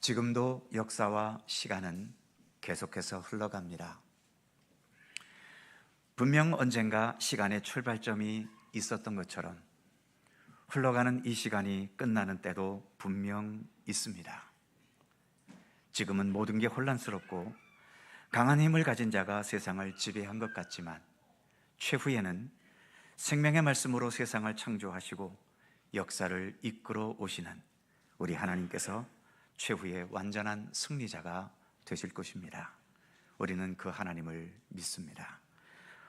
지금도 역사와 시간은 계속해서 흘러갑니다. 분명 언젠가 시간의 출발점이 있었던 것처럼 흘러가는 이 시간이 끝나는 때도 분명 있습니다. 지금은 모든 게 혼란스럽고 강한 힘을 가진 자가 세상을 지배한 것 같지만 최후에는 생명의 말씀으로 세상을 창조하시고 역사를 이끌어 오시는 우리 하나님께서 최후의 완전한 승리자가 되실 것입니다. 우리는 그 하나님을 믿습니다.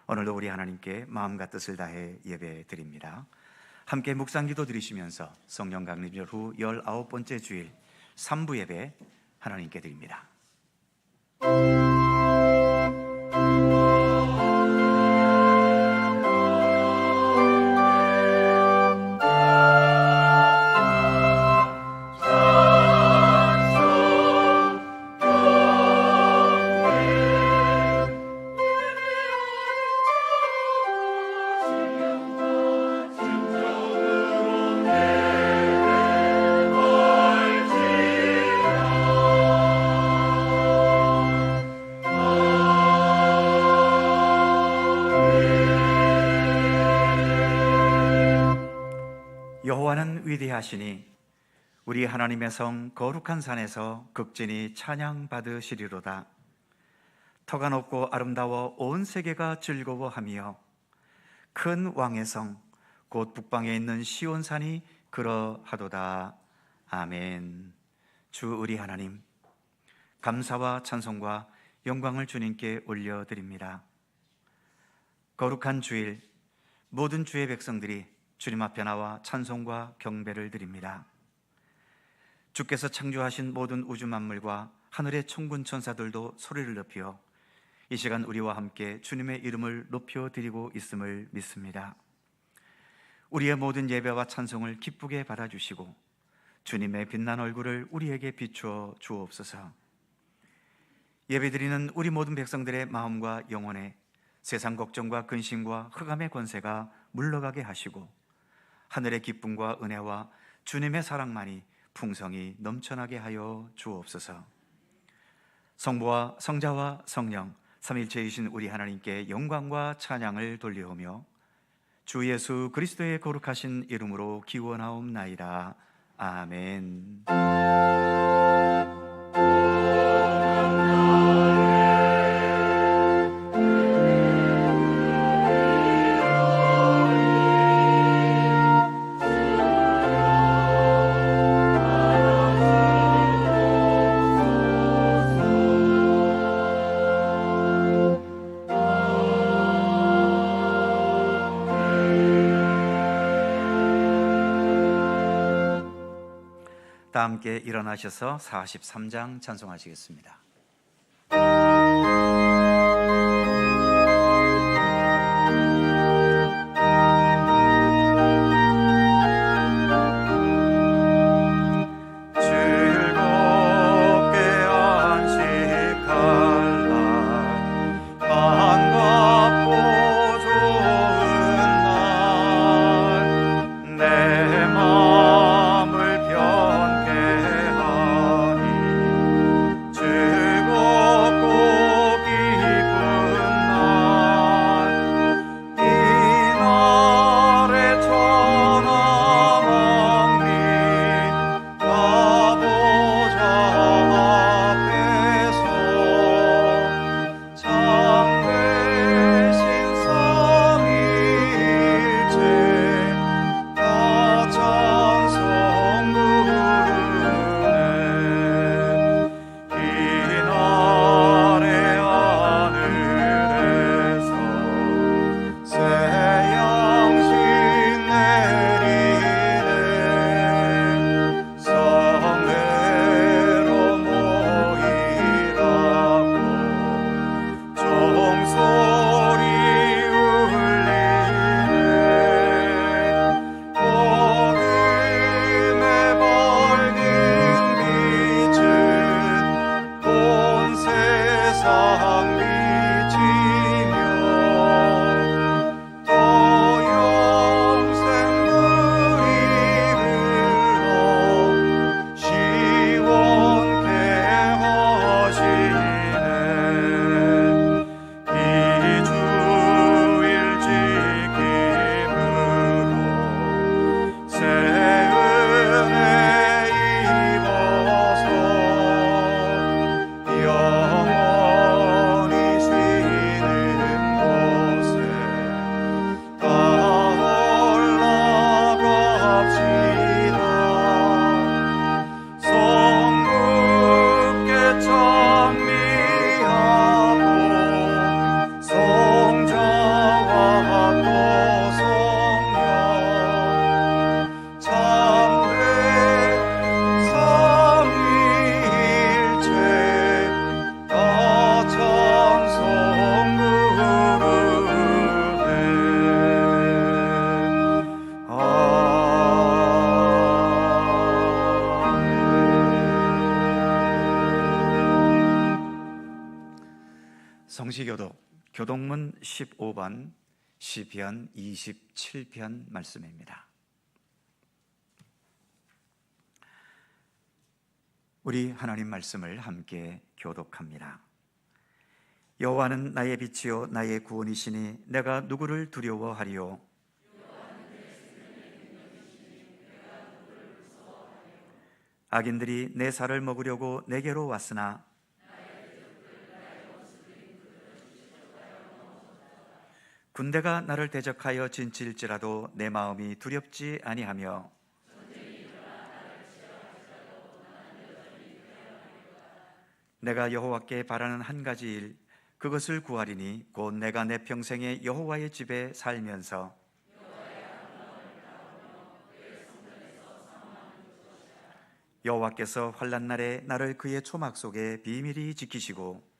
오늘도 우리 하나님께 마음과 뜻을 다해 예배 드립니다. 함께 묵상기도 드리시면서 성령 강림절 후 19번째 주일 3부 예배 하나님께 드립니다. 여호와는 위대하시니 우리 하나님의 성 거룩한 산에서 극진히 찬양 받으시리로다. 터가 높고 아름다워 온 세계가 즐거워하며 큰 왕의 성 곧 북방에 있는 시온산이 그러하도다. 아멘. 주 우리 하나님, 감사와 찬송과 영광을 주님께 올려드립니다. 거룩한 주일 모든 주의 백성들이 주님 앞에 나와 찬송과 경배를 드립니다. 주께서 창조하신 모든 우주 만물과 하늘의 천군 천사들도 소리를 높여 이 시간 우리와 함께 주님의 이름을 높여드리고 있음을 믿습니다. 우리의 모든 예배와 찬송을 기쁘게 받아주시고 주님의 빛난 얼굴을 우리에게 비추어 주옵소서. 예배드리는 우리 모든 백성들의 마음과 영혼에 세상 걱정과 근심과 흑암의 권세가 물러가게 하시고 하늘의 기쁨과 은혜와 주님의 사랑만이 풍성히 넘쳐나게 하여 주옵소서. 성부와 성자와 성령 삼일체이신 우리 하나님께 영광과 찬양을 돌려오며 주 예수 그리스도의 거룩하신 이름으로 기원하옵나이다. 아멘. 다 함께 일어나셔서 43장 찬송하시겠습니다. 주 성시교독 교독문 15번 시편 27편 말씀입니다. 우리 하나님 말씀을 함께 교독합니다. 여호와는 나의 빛이요 나의 구원이시니 내가 누구를 두려워하리요. 악인들이 내 살을 먹으려고 내게로 왔으나 군대가 나를 대적하여 진칠지라도 내 마음이 두렵지 아니하며 내가 여호와께 바라는 한 가지 일 그것을 구하리니 곧 내가 내 평생에 여호와의 집에 살면서 여호와께서 환난 날에 나를 그의 초막 속에 비밀히 지키시고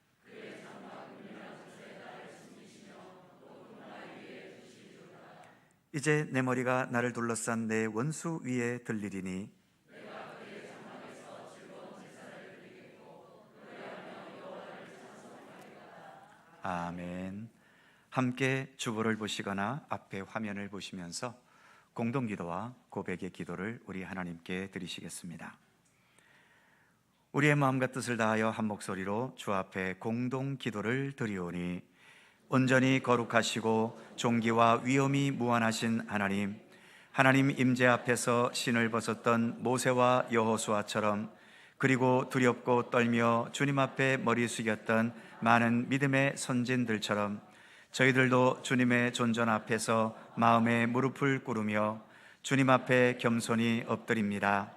이제 내 머리가 나를 둘러싼 내 원수 위에 들리리니 아멘. 함께 주보를 보시거나 앞에 화면을 보시면서 공동기도와 고백의 기도를 우리 하나님께 드리시겠습니다. 우리의 마음과 뜻을 다하여 한 목소리로 주 앞에 공동기도를 드리오니 온전히 거룩하시고 존귀와 위엄이 무한하신 하나님, 하나님 임재 앞에서 신을 벗었던 모세와 여호수아처럼 그리고 두렵고 떨며 주님 앞에 머리 숙였던 많은 믿음의 선진들처럼 저희들도 주님의 존전 앞에서 마음의 무릎을 꿇으며 주님 앞에 겸손히 엎드립니다.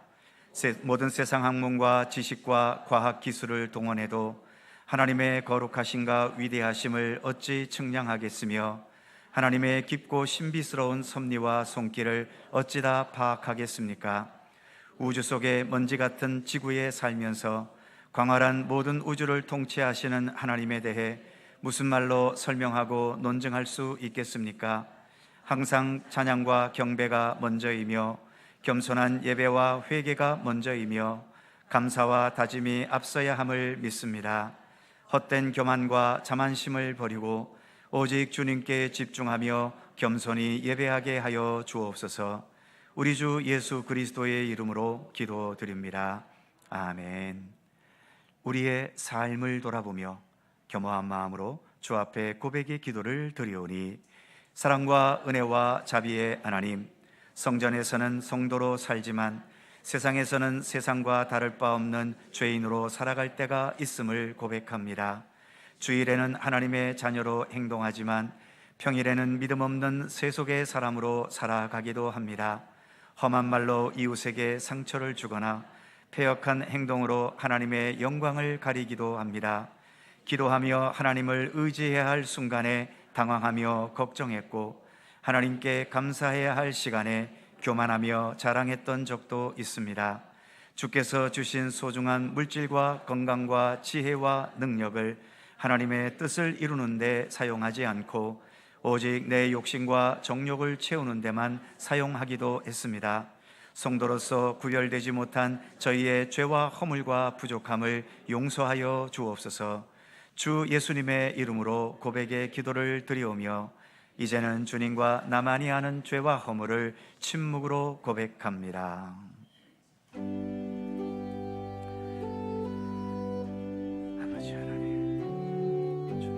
모든 세상 학문과 지식과 과학 기술을 동원해도 하나님의 거룩하심과 위대하심을 어찌 측량하겠으며 하나님의 깊고 신비스러운 섭리와 손길을 어찌다 파악하겠습니까? 우주 속의 먼지 같은 지구에 살면서 광활한 모든 우주를 통치하시는 하나님에 대해 무슨 말로 설명하고 논증할 수 있겠습니까? 항상 찬양과 경배가 먼저이며 겸손한 예배와 회개가 먼저이며 감사와 다짐이 앞서야 함을 믿습니다. 헛된 교만과 자만심을 버리고 오직 주님께 집중하며 겸손히 예배하게 하여 주옵소서. 우리 주 예수 그리스도의 이름으로 기도드립니다. 아멘. 우리의 삶을 돌아보며 겸허한 마음으로 주 앞에 고백의 기도를 드리오니 사랑과 은혜와 자비의 하나님, 성전에서는 성도로 살지만 세상에서는 세상과 다를 바 없는 죄인으로 살아갈 때가 있음을 고백합니다. 주일에는 하나님의 자녀로 행동하지만 평일에는 믿음 없는 세속의 사람으로 살아가기도 합니다. 험한 말로 이웃에게 상처를 주거나 패역한 행동으로 하나님의 영광을 가리기도 합니다. 기도하며 하나님을 의지해야 할 순간에 당황하며 걱정했고 하나님께 감사해야 할 시간에 교만하며 자랑했던 적도 있습니다. 주께서 주신 소중한 물질과 건강과 지혜와 능력을 하나님의 뜻을 이루는 데 사용하지 않고 오직 내 욕심과 정욕을 채우는 데만 사용하기도 했습니다. 성도로서 구별되지 못한 저희의 죄와 허물과 부족함을 용서하여 주옵소서. 주 예수님의 이름으로 고백의 기도를 드리오며 이제는 주님과 나만이 아는 죄와 허물을 침묵으로 고백합니다. 아버지 하나님, 먼저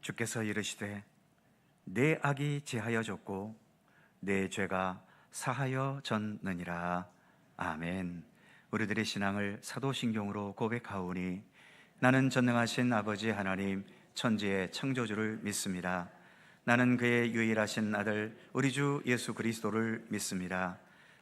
주께서 이르시되 내 악이 제하여졌고 내 죄가 사하여졌느니라. 아멘. 우리들의 신앙을 사도신경으로 고백하오니 나는 전능하신 아버지 하나님 천지의 창조주를 믿습니다. 나는 그의 유일하신 아들 우리 주 예수 그리스도를 믿습니다.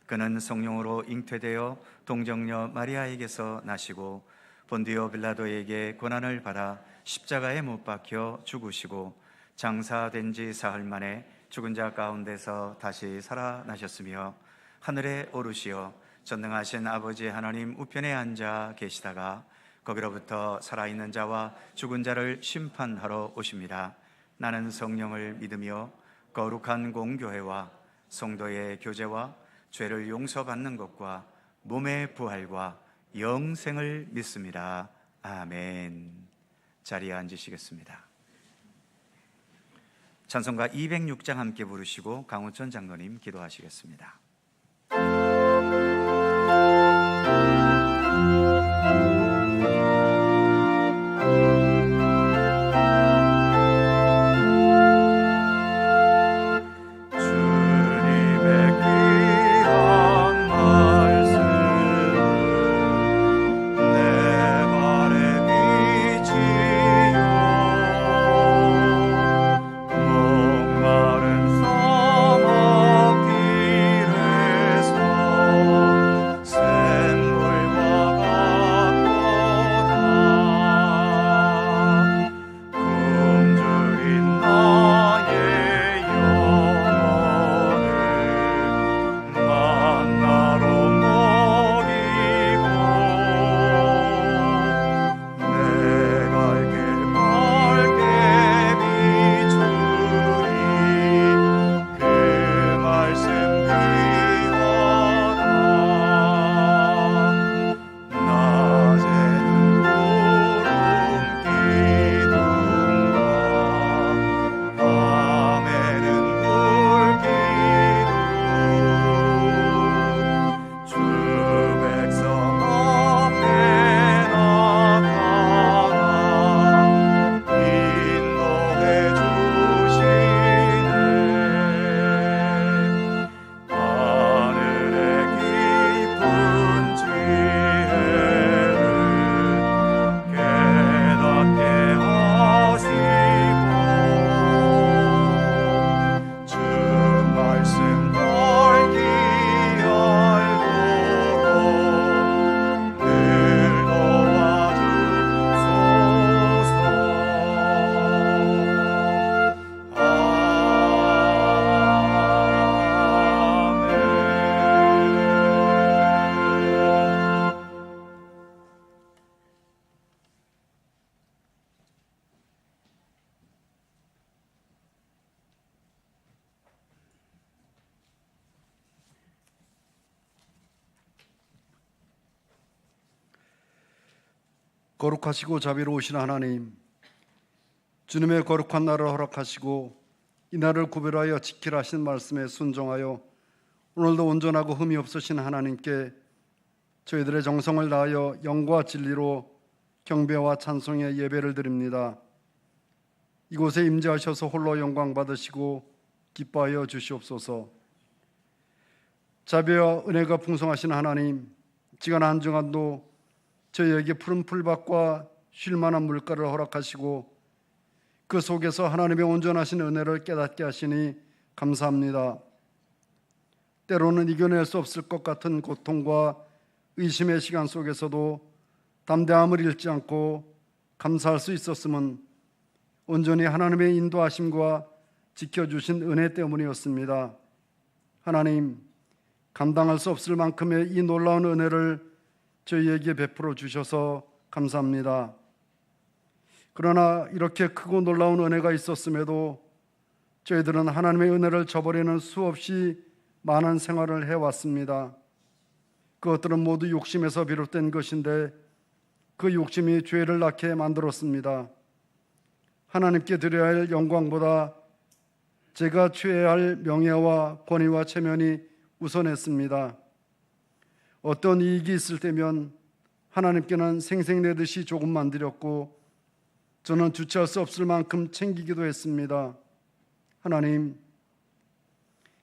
그는 성령으로 잉태되어 동정녀 마리아에게서 나시고 본디오 빌라도에게 고난을 받아 십자가에 못 박혀 죽으시고 장사된 지 사흘 만에 죽은 자 가운데서 다시 살아나셨으며 하늘에 오르시어 전능하신 아버지 하나님 우편에 앉아 계시다가 거기로부터 살아있는 자와 죽은 자를 심판하러 오십니다. 나는 성령을 믿으며 거룩한 공교회와 성도의 교제와 죄를 용서받는 것과 몸의 부활과 영생을 믿습니다. 아멘. 자리에 앉으시겠습니다. 찬송가 206장 함께 부르시고 강훈천 장로님 기도하시겠습니다. 거룩하시고 자비로우신 하나님, 주님의 거룩한 날을 허락하시고 이 날을 구별하여 지키라 하신 말씀에 순종하여 오늘도 온전하고 흠이 없으신 하나님께 저희들의 정성을 다하여 영과 진리로 경배와 찬송의 예배를 드립니다. 이곳에 임재하셔서 홀로 영광 받으시고 기뻐하여 주시옵소서. 자비와 은혜가 풍성하신 하나님, 지난 한 주간도 저희에게 푸른 풀밭과 쉴만한 물가를 허락하시고 그 속에서 하나님의 온전하신 은혜를 깨닫게 하시니 감사합니다. 때로는 이겨낼 수 없을 것 같은 고통과 의심의 시간 속에서도 담대함을 잃지 않고 감사할 수 있었음은 온전히 하나님의 인도하심과 지켜주신 은혜 때문이었습니다. 하나님, 감당할 수 없을 만큼의 이 놀라운 은혜를 저희에게 베풀어 주셔서 감사합니다. 그러나 이렇게 크고 놀라운 은혜가 있었음에도 저희들은 하나님의 은혜를 저버리는 수없이 많은 생활을 해왔습니다. 그것들은 모두 욕심에서 비롯된 것인데 그 욕심이 죄를 낳게 만들었습니다. 하나님께 드려야 할 영광보다 제가 취해야 할 명예와 권위와 체면이 우선했습니다. 어떤 이익이 있을 때면 하나님께는 생색내듯이 조금만 드렸고 저는 주체할 수 없을 만큼 챙기기도 했습니다. 하나님,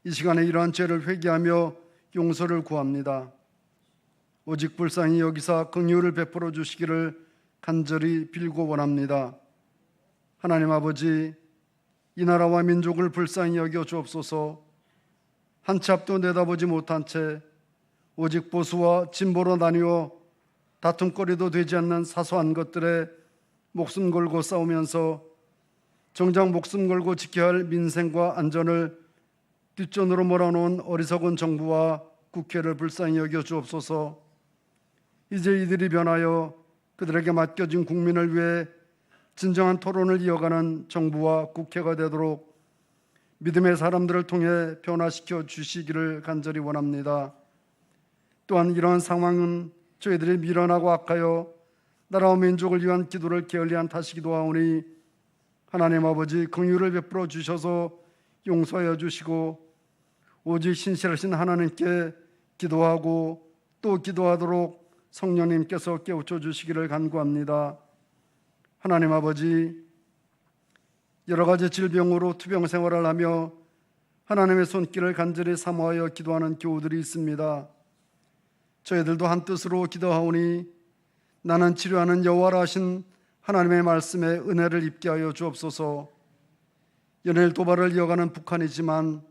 이 시간에 이러한 죄를 회개하며 용서를 구합니다. 오직 불쌍히 여기사 긍휼을 베풀어 주시기를 간절히 빌고 원합니다. 하나님 아버지, 이 나라와 민족을 불쌍히 여겨 주옵소서. 한 치 앞도 내다보지 못한 채 오직 보수와 진보로 나뉘어 다툼거리도 되지 않는 사소한 것들에 목숨 걸고 싸우면서 정작 목숨 걸고 지켜야 할 민생과 안전을 뒷전으로 몰아놓은 어리석은 정부와 국회를 불쌍히 여겨 주옵소서. 이제 이들이 변하여 그들에게 맡겨진 국민을 위해 진정한 토론을 이어가는 정부와 국회가 되도록 믿음의 사람들을 통해 변화시켜 주시기를 간절히 원합니다. 또한 이러한 상황은 저희들이 미련하고 악하여 나라와 민족을 위한 기도를 게을리한 탓이기도 하오니 하나님 아버지 긍휼을 베풀어 주셔서 용서하여 주시고 오직 신실하신 하나님께 기도하고 또 기도하도록 성령님께서 깨우쳐 주시기를 간구합니다. 하나님 아버지, 여러 가지 질병으로 투병 생활을 하며 하나님의 손길을 간절히 사모하여 기도하는 교우들이 있습니다. 저희들도 한뜻으로 기도하오니 나는 치료하는 여호와라 하신 하나님의 말씀에 은혜를 입게 하여 주옵소서. 연일 도발을 이어가는 북한이지만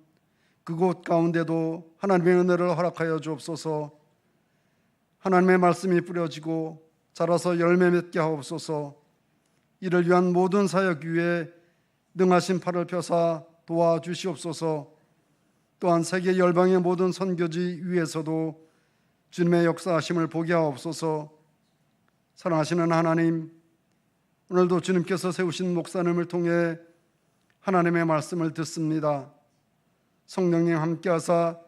그곳 가운데도 하나님의 은혜를 허락하여 주옵소서. 하나님의 말씀이 뿌려지고 자라서 열매 맺게 하옵소서. 이를 위한 모든 사역 위에 능하신 팔을 펴사 도와주시옵소서. 또한 세계 열방의 모든 선교지 위에서도 주님의 역사하심을 보게 하옵소서. 사랑하시는 하나님, 오늘도 주님께서 세우신 목사님을 통해 하나님의 말씀을 듣습니다. 성령님 함께하사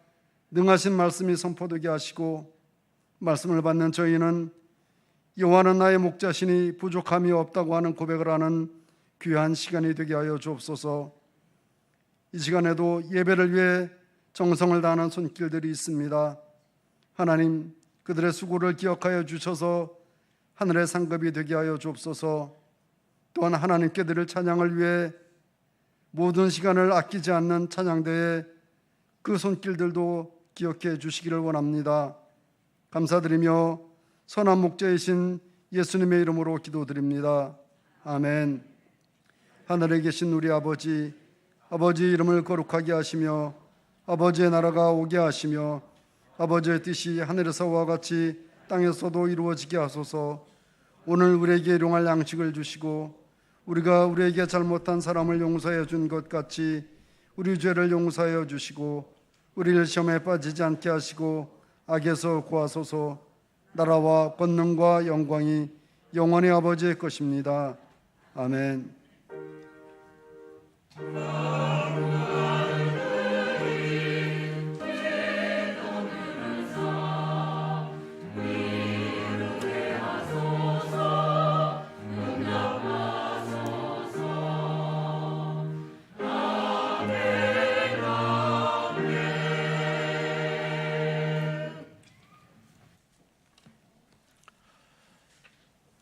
능하신 말씀이 선포되게 하시고 말씀을 받는 저희는 여호와는 나의 목자시니 부족함이 없다고 하는 고백을 하는 귀한 시간이 되게 하여 주옵소서. 이 시간에도 예배를 위해 정성을 다하는 손길들이 있습니다. 하나님, 그들의 수고를 기억하여 주셔서 하늘의 상급이 되게 하여 주옵소서. 또한 하나님께 드릴 찬양을 위해 모든 시간을 아끼지 않는 찬양대에 그 손길들도 기억해 주시기를 원합니다. 감사드리며 선한 목자이신 예수님의 이름으로 기도드립니다. 아멘. 하늘에 계신 우리 아버지, 아버지의 이름을 거룩하게 하시며 아버지의 나라가 오게 하시며 아버지의 뜻이 하늘에서와 같이 땅에서도 이루어지게 하소서. 오늘 우리에게 일용할 양식을 주시고 우리가 우리에게 잘못한 사람을 용서해 준 것 같이 우리 죄를 용서하여 주시고 우리를 시험에 빠지지 않게 하시고 악에서 구하소서. 나라와 권능과 영광이 영원히 아버지의 것입니다. 아멘.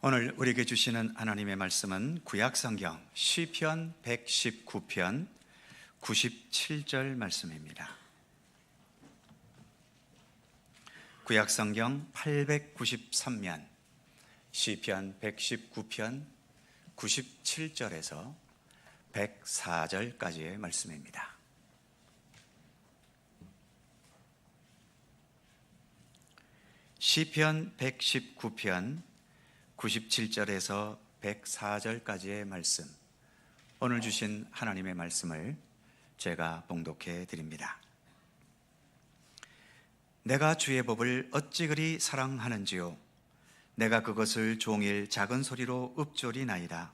오늘 우리에게 주시는 하나님의 말씀은 구약성경 시편 119편 97절 말씀입니다. 구약성경 893면 시편 119편 97절에서 104절까지의 말씀입니다. 시편 119편 97절에서 104절까지의 말씀, 오늘 주신 하나님의 말씀을 제가 봉독해 드립니다. 내가 주의 법을 어찌 그리 사랑하는지요. 내가 그것을 종일 작은 소리로 읊조리나이다.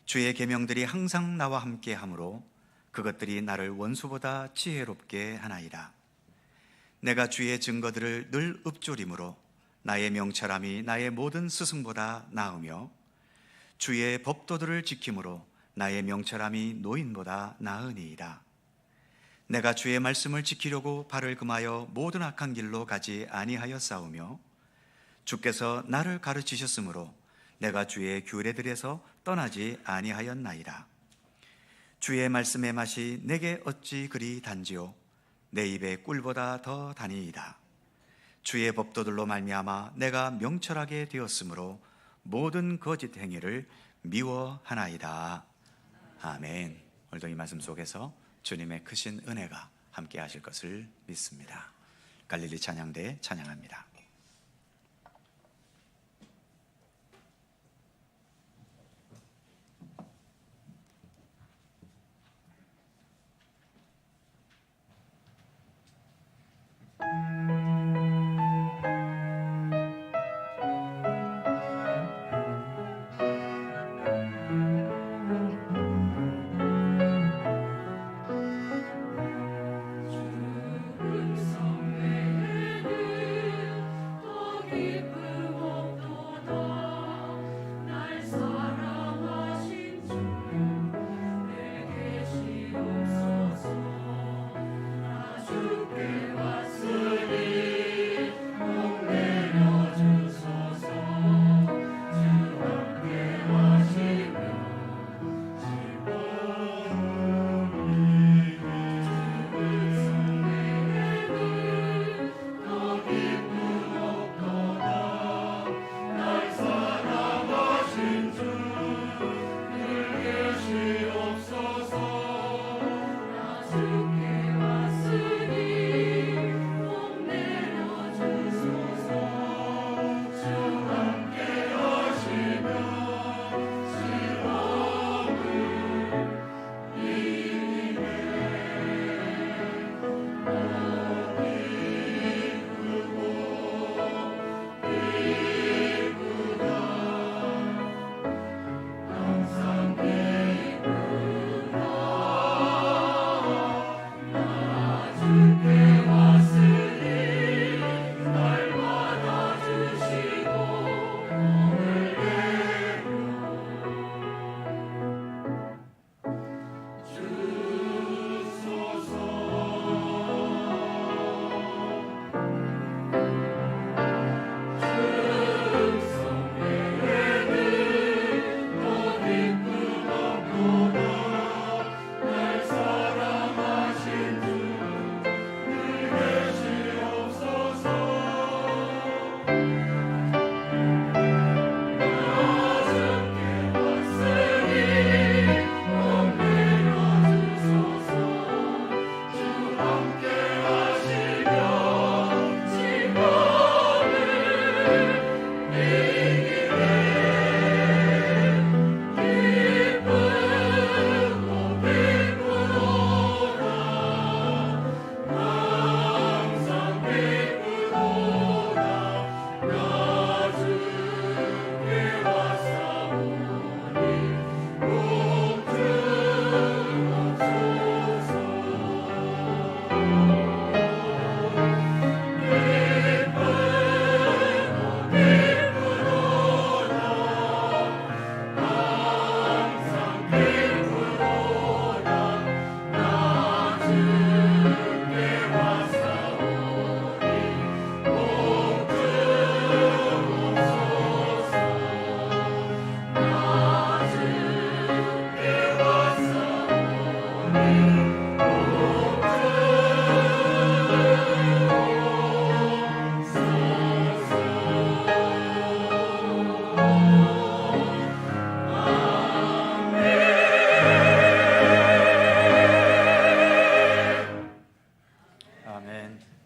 주의 계명들이 항상 나와 함께 하므로 그것들이 나를 원수보다 지혜롭게 하나이다. 내가 주의 증거들을 늘 읊조림으로 나의 명철함이 나의 모든 스승보다 나으며 주의 법도들을 지킴으로 나의 명철함이 노인보다 나으니이다. 내가 주의 말씀을 지키려고 발을 금하여 모든 악한 길로 가지 아니하여 싸우며 주께서 나를 가르치셨으므로 내가 주의 규례들에서 떠나지 아니하였나이다. 주의 말씀의 맛이 내게 어찌 그리 단지요 내 입에 꿀보다 더 다니이다. 주의 법도들로 말미암아 내가 명철하게 되었으므로 모든 거짓 행위를 미워하나이다. 아멘. 오늘도 이 말씀 속에서 주님의 크신 은혜가 함께 하실 것을 믿습니다. 갈릴리 찬양대 찬양합니다.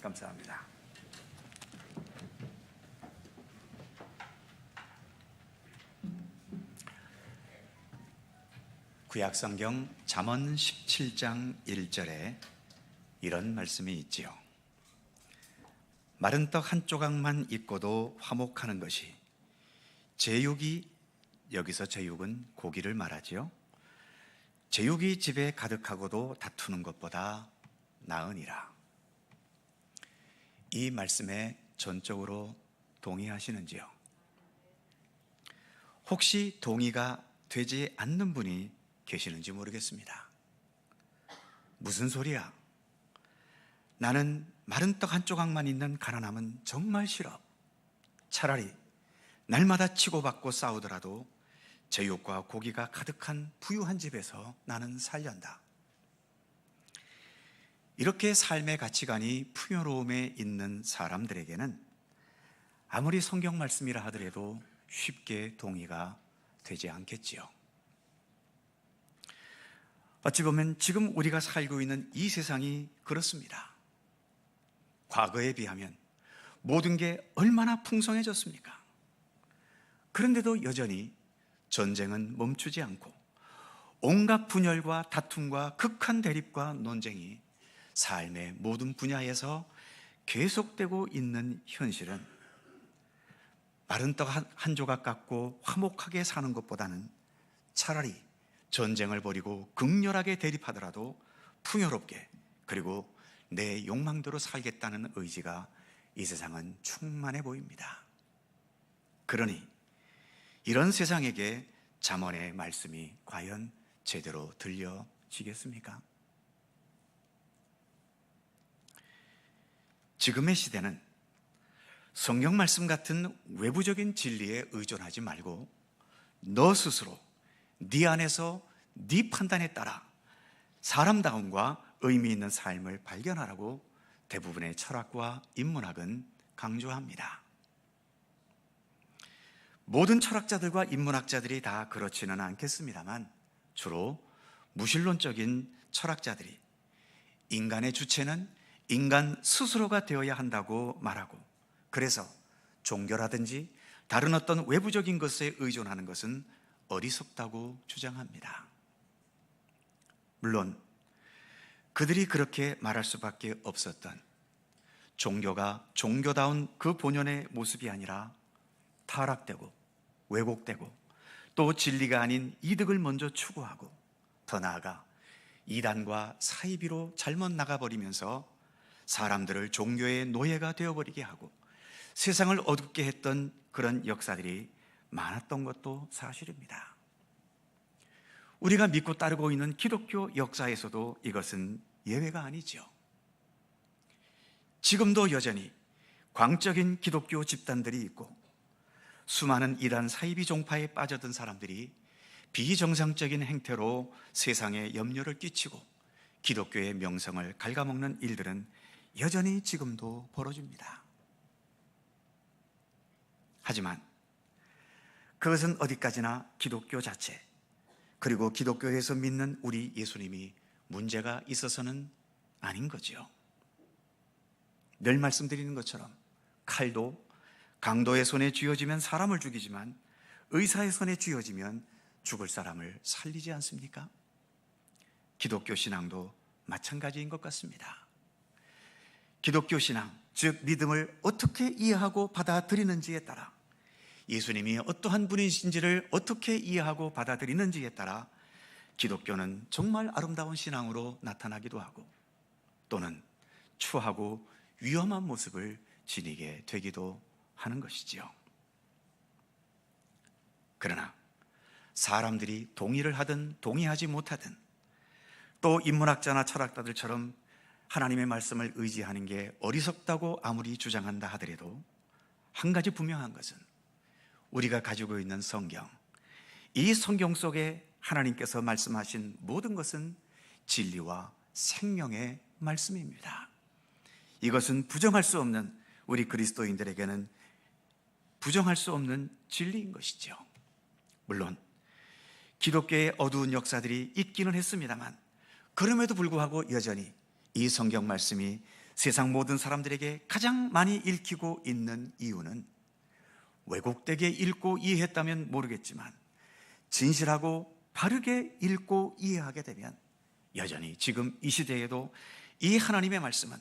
감사합니다. 구약성경 잠언 17장 1절에 이런 말씀이 있지요. 마른 떡 한 조각만 있고도 화목하는 것이 제육이, 여기서 제육은 고기를 말하지요. 제육이 집에 가득하고도 다투는 것보다 나으니라. 이 말씀에 전적으로 동의하시는지요? 혹시 동의가 되지 않는 분이 계시는지 모르겠습니다. 무슨 소리야? 나는 마른 떡 한 조각만 있는 가난함은 정말 싫어. 차라리 날마다 치고받고 싸우더라도 제육과 고기가 가득한 부유한 집에서 나는 살련다. 이렇게 삶의 가치관이 풍요로움에 있는 사람들에게는 아무리 성경 말씀이라 하더라도 쉽게 동의가 되지 않겠지요. 어찌 보면 지금 우리가 살고 있는 이 세상이 그렇습니다. 과거에 비하면 모든 게 얼마나 풍성해졌습니까? 그런데도 여전히 전쟁은 멈추지 않고 온갖 분열과 다툼과 극한 대립과 논쟁이 삶의 모든 분야에서 계속되고 있는 현실은 마른 떡 한 조각 갖고 화목하게 사는 것보다는 차라리 전쟁을 벌이고 극렬하게 대립하더라도 풍요롭게 그리고 내 욕망대로 살겠다는 의지가 이 세상은 충만해 보입니다. 그러니 이런 세상에게 잠언의 말씀이 과연 제대로 들려지겠습니까? 지금의 시대는 성경 말씀 같은 외부적인 진리에 의존하지 말고 너 스스로 네 안에서 네 판단에 따라 사람다움과 의미 있는 삶을 발견하라고 대부분의 철학과 인문학은 강조합니다. 모든 철학자들과 인문학자들이 다 그렇지는 않겠습니다만 주로 무신론적인 철학자들이 인간의 주체는 인간 스스로가 되어야 한다고 말하고, 그래서 종교라든지 다른 어떤 외부적인 것에 의존하는 것은 어리석다고 주장합니다. 물론 그들이 그렇게 말할 수밖에 없었던 종교가 종교다운 그 본연의 모습이 아니라 타락되고 왜곡되고 또 진리가 아닌 이득을 먼저 추구하고 더 나아가 이단과 사이비로 잘못 나가버리면서 사람들을 종교의 노예가 되어버리게 하고 세상을 어둡게 했던 그런 역사들이 많았던 것도 사실입니다. 우리가 믿고 따르고 있는 기독교 역사에서도 이것은 예외가 아니죠. 지금도 여전히 광적인 기독교 집단들이 있고 수많은 이단 사이비 종파에 빠져든 사람들이 비정상적인 행태로 세상에 염려를 끼치고 기독교의 명성을 갉아먹는 일들은 여전히 지금도 벌어집니다. 하지만 그것은 어디까지나 기독교 자체 그리고 기독교에서 믿는 우리 예수님이 문제가 있어서는 아닌 거죠. 늘 말씀드리는 것처럼 칼도 강도의 손에 쥐어지면 사람을 죽이지만 의사의 손에 쥐어지면 죽을 사람을 살리지 않습니까? 기독교 신앙도 마찬가지인 것 같습니다. 기독교 신앙, 즉 믿음을 어떻게 이해하고 받아들이는지에 따라 예수님이 어떠한 분이신지를 어떻게 이해하고 받아들이는지에 따라 기독교는 정말 아름다운 신앙으로 나타나기도 하고 또는 추하고 위험한 모습을 지니게 되기도 하는 것이지요. 그러나 사람들이 동의를 하든 동의하지 못하든 또 인문학자나 철학자들처럼 하나님의 말씀을 의지하는 게 어리석다고 아무리 주장한다 하더라도 한 가지 분명한 것은 우리가 가지고 있는 성경, 이 성경 속에 하나님께서 말씀하신 모든 것은 진리와 생명의 말씀입니다. 이것은 부정할 수 없는, 우리 그리스도인들에게는 부정할 수 없는 진리인 것이죠. 물론 기독교의 어두운 역사들이 있기는 했습니다만 그럼에도 불구하고 여전히 이 성경 말씀이 세상 모든 사람들에게 가장 많이 읽히고 있는 이유는 왜곡되게 읽고 이해했다면 모르겠지만 진실하고 바르게 읽고 이해하게 되면 여전히 지금 이 시대에도 이 하나님의 말씀은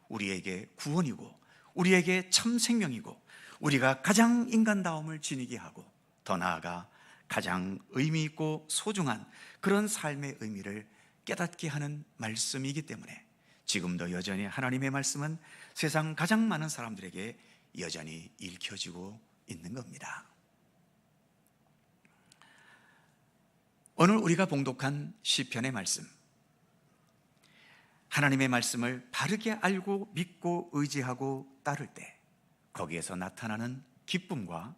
우리에게 구원이고 우리에게 참 생명이고 우리가 가장 인간다움을 지니게 하고 더 나아가 가장 의미 있고 소중한 그런 삶의 의미를 깨닫게 하는 말씀이기 때문에 지금도 여전히 하나님의 말씀은 세상 가장 많은 사람들에게 여전히 읽혀지고 있는 겁니다. 오늘 우리가 봉독한 시편의 말씀, 하나님의 말씀을 바르게 알고 믿고 의지하고 따를 때 거기에서 나타나는 기쁨과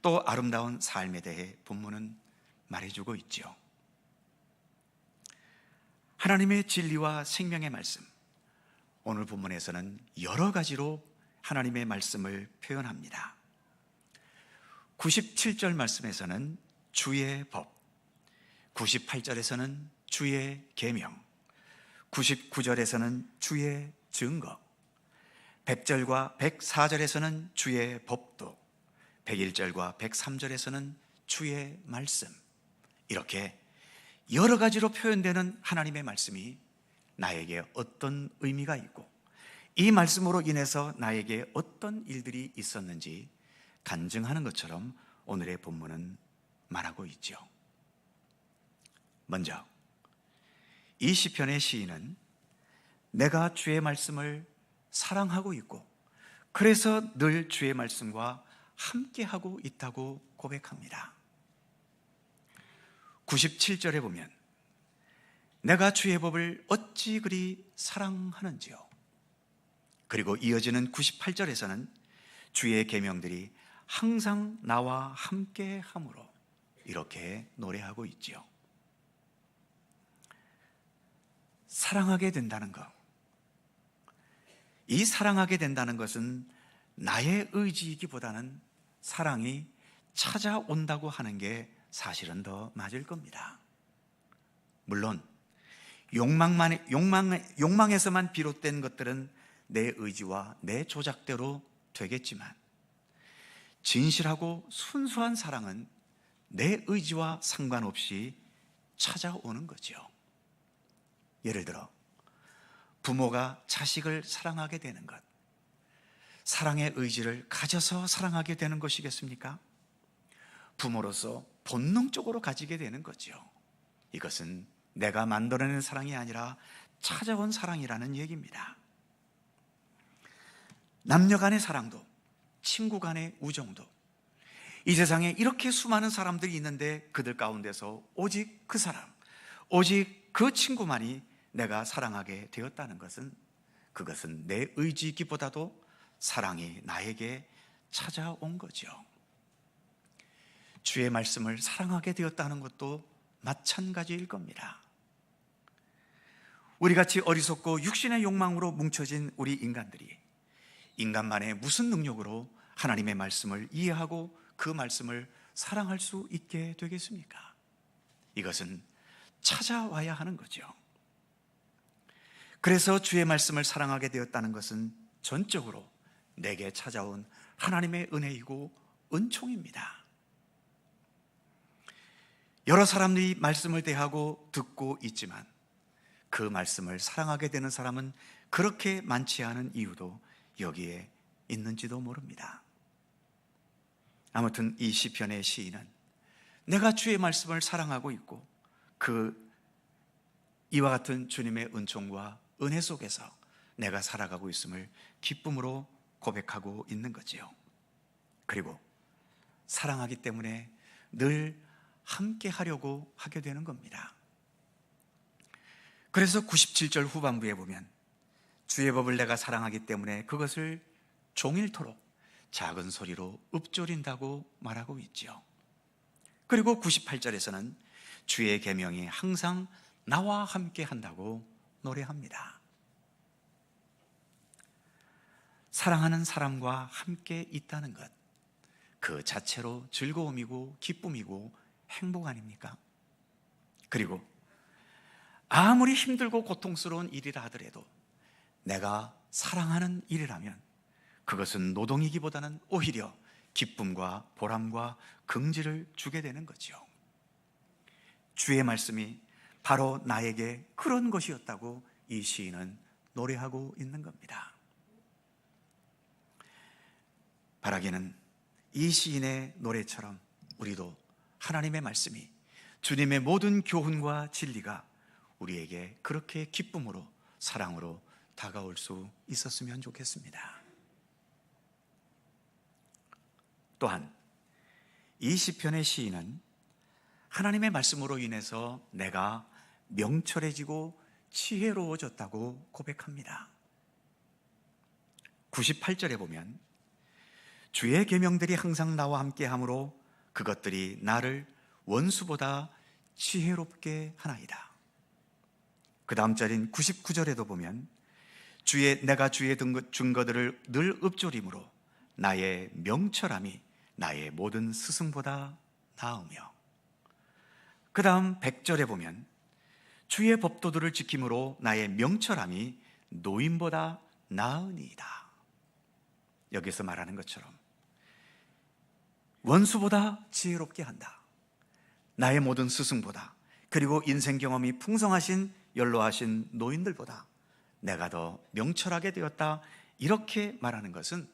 또 아름다운 삶에 대해 본문은 말해주고 있죠. 하나님의 진리와 생명의 말씀, 오늘 본문에서는 여러 가지로 하나님의 말씀을 표현합니다. 97절 말씀에서는 주의 법, 98절에서는 주의 계명, 99절에서는 주의 증거, 100절과 104절에서는 주의 법도, 101절과 103절에서는 주의 말씀, 이렇게 여러 가지로 표현되는 하나님의 말씀이 나에게 어떤 의미가 있고 이 말씀으로 인해서 나에게 어떤 일들이 있었는지 간증하는 것처럼 오늘의 본문은 말하고 있죠. 먼저 이 시편의 시인은 내가 주의 말씀을 사랑하고 있고 그래서 늘 주의 말씀과 함께하고 있다고 고백합니다. 97절에 보면 내가 주의 법을 어찌 그리 사랑하는지요. 그리고 이어지는 98절에서는 주의 계명들이 항상 나와 함께함으로 이렇게 노래하고 있지요. 사랑하게 된다는 것, 이 사랑하게 된다는 것은 나의 의지이기보다는 사랑이 찾아온다고 하는 게 사실은 더 맞을 겁니다. 물론 욕망에서만 비롯된 것들은 내 의지와 내 조작대로 되겠지만 진실하고 순수한 사랑은 내 의지와 상관없이 찾아오는 거죠. 예를 들어 부모가 자식을 사랑하게 되는 것, 사랑의 의지를 가져서 사랑하게 되는 것이겠습니까? 부모로서 본능적으로 가지게 되는 거죠. 이것은 내가 만들어낸 사랑이 아니라 찾아온 사랑이라는 얘기입니다. 남녀 간의 사랑도, 친구 간의 우정도, 이 세상에 이렇게 수많은 사람들이 있는데 그들 가운데서 오직 그 사람, 오직 그 친구만이 내가 사랑하게 되었다는 것은 그것은 내 의지이기보다도 사랑이 나에게 찾아온 거죠. 주의 말씀을 사랑하게 되었다는 것도 마찬가지일 겁니다. 우리같이 어리석고 육신의 욕망으로 뭉쳐진 우리 인간들이 인간만의 무슨 능력으로 하나님의 말씀을 이해하고 그 말씀을 사랑할 수 있게 되겠습니까? 이것은 찾아와야 하는 거죠. 그래서 주의 말씀을 사랑하게 되었다는 것은 전적으로 내게 찾아온 하나님의 은혜이고 은총입니다. 여러 사람들이 말씀을 대하고 듣고 있지만 그 말씀을 사랑하게 되는 사람은 그렇게 많지 않은 이유도 여기에 있는지도 모릅니다. 아무튼 이 시편의 시인은 내가 주의 말씀을 사랑하고 있고 이와 같은 주님의 은총과 은혜 속에서 내가 살아가고 있음을 기쁨으로 고백하고 있는 거지요. 그리고 사랑하기 때문에 늘 함께 하려고 하게 되는 겁니다. 그래서 97절 후반부에 보면 주의 법을 내가 사랑하기 때문에 그것을 종일토록 작은 소리로 읊조린다고 말하고 있지요. 그리고 98절에서는 주의 계명이 항상 나와 함께 한다고 노래합니다. 사랑하는 사람과 함께 있다는 것, 그 자체로 즐거움이고 기쁨이고 행복 아닙니까? 그리고 아무리 힘들고 고통스러운 일이라 하더라도 내가 사랑하는 일이라면 그것은 노동이기보다는 오히려 기쁨과 보람과 긍지를 주게 되는 거죠. 주의 말씀이 바로 나에게 그런 것이었다고 이 시인은 노래하고 있는 겁니다. 바라기는 이 시인의 노래처럼 우리도 하나님의 말씀이, 주님의 모든 교훈과 진리가 우리에게 그렇게 기쁨으로 사랑으로 다가올 수 있었으면 좋겠습니다. 또한 이 시편의 시인은 하나님의 말씀으로 인해서 내가 명철해지고 지혜로워졌다고 고백합니다. 98절에 보면 주의 계명들이 항상 나와 함께함으로 그것들이 나를 원수보다 지혜롭게 하나이다. 그 다음 절인 99절에도 보면 내가 주의 증거들을 늘 읊조림으로 나의 명철함이 나의 모든 스승보다 나으며, 그 다음 100절에 보면 주의 법도들을 지킴으로 나의 명철함이 노인보다 나으니이다. 여기서 말하는 것처럼 원수보다 지혜롭게 한다. 나의 모든 스승보다, 그리고 인생 경험이 풍성하신 연로하신 노인들보다 내가 더 명철하게 되었다. 이렇게 말하는 것은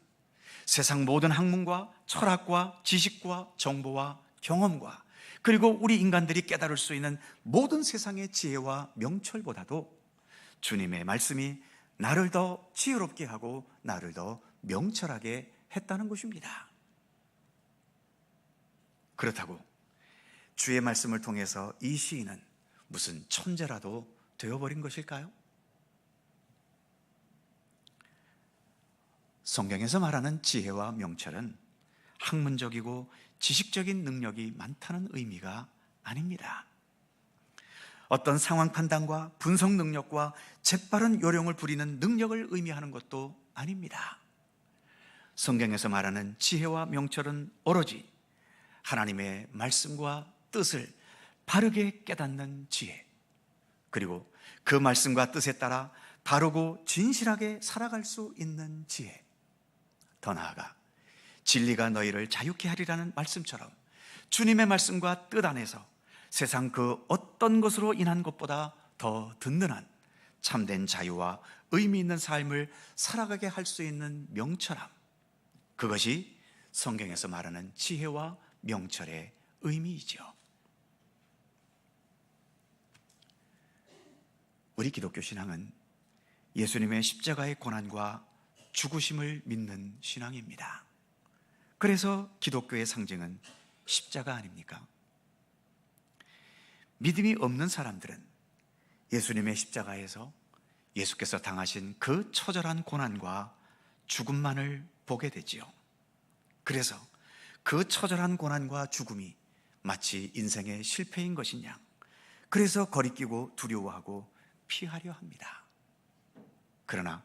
세상 모든 학문과 철학과 지식과 정보와 경험과, 그리고 우리 인간들이 깨달을 수 있는 모든 세상의 지혜와 명철보다도 주님의 말씀이 나를 더 지혜롭게 하고 나를 더 명철하게 했다는 것입니다. 그렇다고 주의 말씀을 통해서 이 시인은 무슨 천재라도 되어버린 것일까요? 성경에서 말하는 지혜와 명철은 학문적이고 지식적인 능력이 많다는 의미가 아닙니다. 어떤 상황 판단과 분석 능력과 재빠른 요령을 부리는 능력을 의미하는 것도 아닙니다. 성경에서 말하는 지혜와 명철은 오로지 하나님의 말씀과 뜻을 바르게 깨닫는 지혜, 그리고 그 말씀과 뜻에 따라 바르고 진실하게 살아갈 수 있는 지혜, 더 나아가 진리가 너희를 자유케 하리라는 말씀처럼 주님의 말씀과 뜻 안에서 세상 그 어떤 것으로 인한 것보다 더 든든한 참된 자유와 의미 있는 삶을 살아가게 할 수 있는 명철함, 그것이 성경에서 말하는 지혜와 명철의 의미이죠. 우리 기독교 신앙은 예수님의 십자가의 고난과 죽으심을 믿는 신앙입니다. 그래서 기독교의 상징은 십자가 아닙니까? 믿음이 없는 사람들은 예수님의 십자가에서 예수께서 당하신 그 처절한 고난과 죽음만을 보게 되지요. 그래서 그 처절한 고난과 죽음이 마치 인생의 실패인 것인 양, 그래서 거리끼고 두려워하고 피하려 합니다. 그러나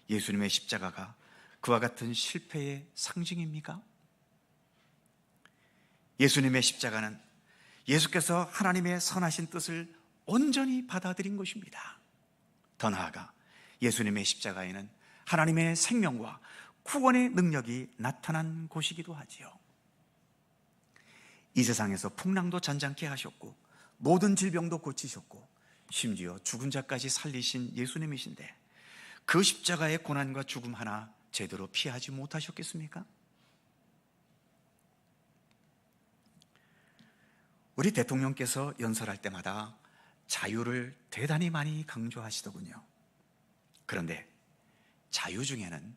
예수님의 십자가가 그와 같은 실패의 상징입니까? 예수님의 십자가는 예수께서 하나님의 선하신 뜻을 온전히 받아들인 것입니다. 더 나아가 예수님의 십자가에는 하나님의 생명과 구원의 능력이 나타난 곳이기도 하지요. 이 세상에서 풍랑도 잔잔케 하셨고 모든 질병도 고치셨고 심지어 죽은 자까지 살리신 예수님이신데 그 십자가의 고난과 죽음 하나 제대로 피하지 못하셨겠습니까? 우리 대통령께서 연설할 때마다 자유를 대단히 많이 강조하시더군요. 그런데 자유 중에는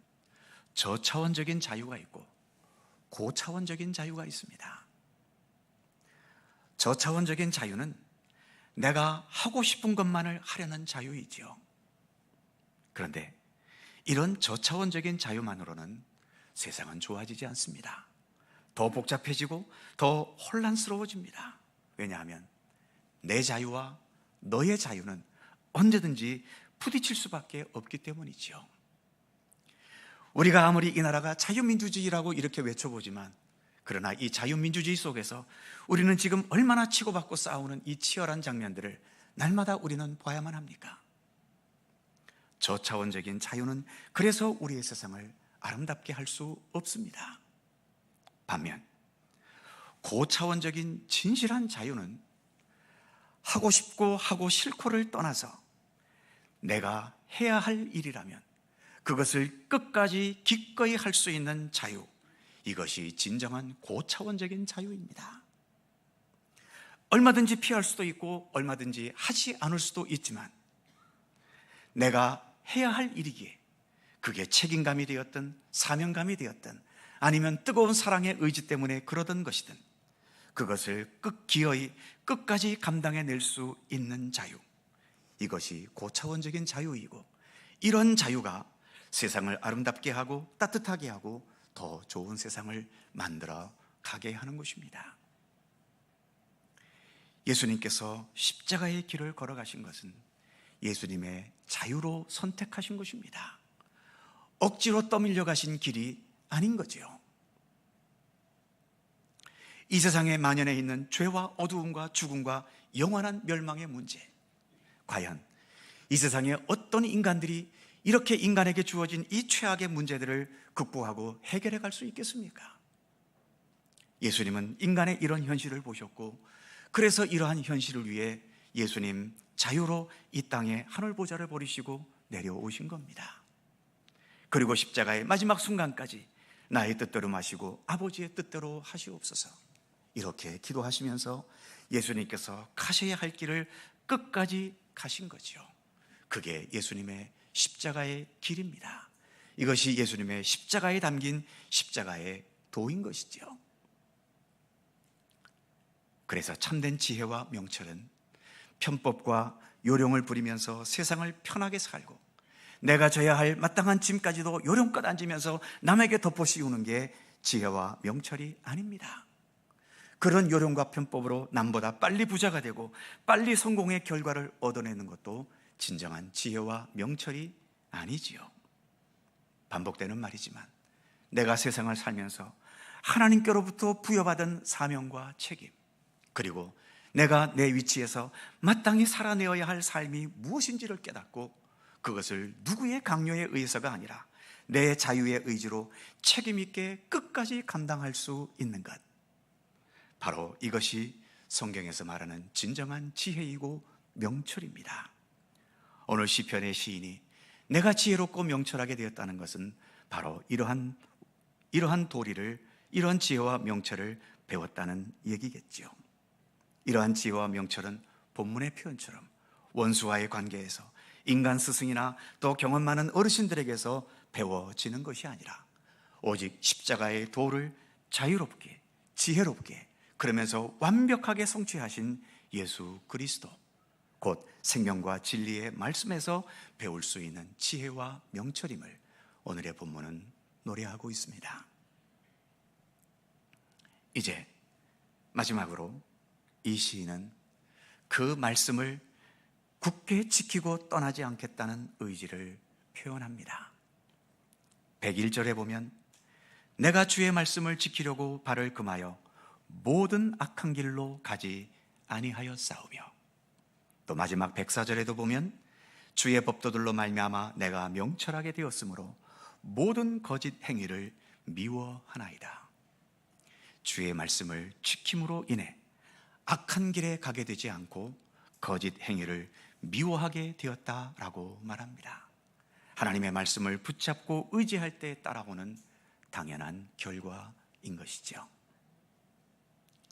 저차원적인 자유가 있고 고차원적인 자유가 있습니다. 저차원적인 자유는 내가 하고 싶은 것만을 하려는 자유이지요. 그런데 이런 저차원적인 자유만으로는 세상은 좋아지지 않습니다. 더 복잡해지고 더 혼란스러워집니다. 왜냐하면 내 자유와 너의 자유는 언제든지 부딪힐 수밖에 없기 때문이지요. 우리가 아무리 이 나라가 자유민주주의라고 이렇게 외쳐보지만, 그러나 이 자유민주주의 속에서 우리는 지금 얼마나 치고받고 싸우는 이 치열한 장면들을 날마다 우리는 봐야만 합니까? 저차원적인 자유는 그래서 우리의 세상을 아름답게 할 수 없습니다. 반면 고차원적인 진실한 자유는 하고 싶고 하고 싫고를 떠나서 내가 해야 할 일이라면 그것을 끝까지 기꺼이 할 수 있는 자유, 이것이 진정한 고차원적인 자유입니다. 얼마든지 피할 수도 있고 얼마든지 하지 않을 수도 있지만 내가 해야 할 일이기에 그게 책임감이 되었든 사명감이 되었든 아니면 뜨거운 사랑의 의지 때문에 그러던 것이든 그것을 기어이 끝까지 감당해낼 수 있는 자유, 이것이 고차원적인 자유이고, 이런 자유가 세상을 아름답게 하고 따뜻하게 하고 더 좋은 세상을 만들어 가게 하는 것입니다. 예수님께서 십자가의 길을 걸어가신 것은 예수님의 자유로 선택하신 것입니다. 억지로 떠밀려 가신 길이 아닌 거지요. 이 세상에 만연해 있는 죄와 어두움과 죽음과 영원한 멸망의 문제, 과연 이 세상에 어떤 인간들이 이렇게 인간에게 주어진 이 최악의 문제들을 극복하고 해결해 갈 수 있겠습니까? 예수님은 인간의 이런 현실을 보셨고, 그래서 이러한 현실을 위해 예수님 자유로 이 땅에 하늘보좌를 버리시고 내려오신 겁니다. 그리고 십자가의 마지막 순간까지 나의 뜻대로 마시고 아버지의 뜻대로 하시옵소서, 이렇게 기도하시면서 예수님께서 가셔야 할 길을 끝까지 가신 거죠. 그게 예수님의 십자가의 길입니다. 이것이 예수님의 십자가에 담긴 십자가의 도인 것이죠. 그래서 참된 지혜와 명철은 편법과 요령을 부리면서 세상을 편하게 살고, 내가 져야 할 마땅한 짐까지도 요령껏 앉으면서 남에게 덮어 씌우는 게 지혜와 명철이 아닙니다. 그런 요령과 편법으로 남보다 빨리 부자가 되고 빨리 성공의 결과를 얻어내는 것도 진정한 지혜와 명철이 아니지요. 반복되는 말이지만 내가 세상을 살면서 하나님께로부터 부여받은 사명과 책임, 그리고 내가 내 위치에서 마땅히 살아내어야 할 삶이 무엇인지를 깨닫고 그것을 누구의 강요에 의해서가 아니라 내 자유의 의지로 책임 있게 끝까지 감당할 수 있는 것, 바로 이것이 성경에서 말하는 진정한 지혜이고 명철입니다. 오늘 시편의 시인이 내가 지혜롭고 명철하게 되었다는 것은 바로 이러한 도리를, 이러한 지혜와 명철을 배웠다는 얘기겠죠. 이러한 지혜와 명철은 본문의 표현처럼 원수와의 관계에서 인간 스승이나 또 경험 많은 어르신들에게서 배워지는 것이 아니라 오직 십자가의 도를 자유롭게, 지혜롭게, 그러면서 완벽하게 성취하신 예수 그리스도, 곧 생명과 진리의 말씀에서 배울 수 있는 지혜와 명철임을 오늘의 본문은 노래하고 있습니다. 이제 마지막으로 이 시인은 그 말씀을 굳게 지키고 떠나지 않겠다는 의지를 표현합니다. 101절에 보면 내가 주의 말씀을 지키려고 발을 금하여 모든 악한 길로 가지 아니하였사오며, 또 마지막 104절에도 보면 주의 법도들로 말미암아 내가 명철하게 되었으므로 모든 거짓 행위를 미워하나이다. 주의 말씀을 지킴으로 인해 악한 길에 가게 되지 않고 거짓 행위를 미워하게 되었다라고 말합니다. 하나님의 말씀을 붙잡고 의지할 때 따라오는 당연한 결과인 것이죠.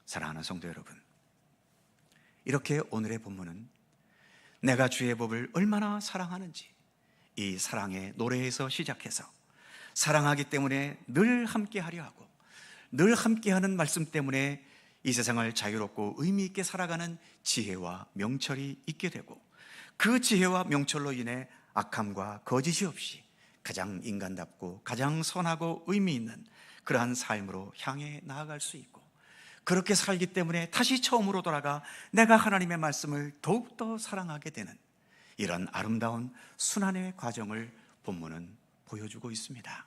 사랑하는 성도 여러분, 이렇게 오늘의 본문은 내가 주의 법을 얼마나 사랑하는지, 이 사랑의 노래에서 시작해서 사랑하기 때문에 늘 함께하려 하고, 늘 함께하는 말씀 때문에 이 세상을 자유롭고 의미 있게 살아가는 지혜와 명철이 있게 되고, 그 지혜와 명철로 인해 악함과 거짓이 없이 가장 인간답고 가장 선하고 의미 있는 그러한 삶으로 향해 나아갈 수 있고, 그렇게 살기 때문에 다시 처음으로 돌아가 내가 하나님의 말씀을 더욱더 사랑하게 되는 이런 아름다운 순환의 과정을 본문은 보여주고 있습니다.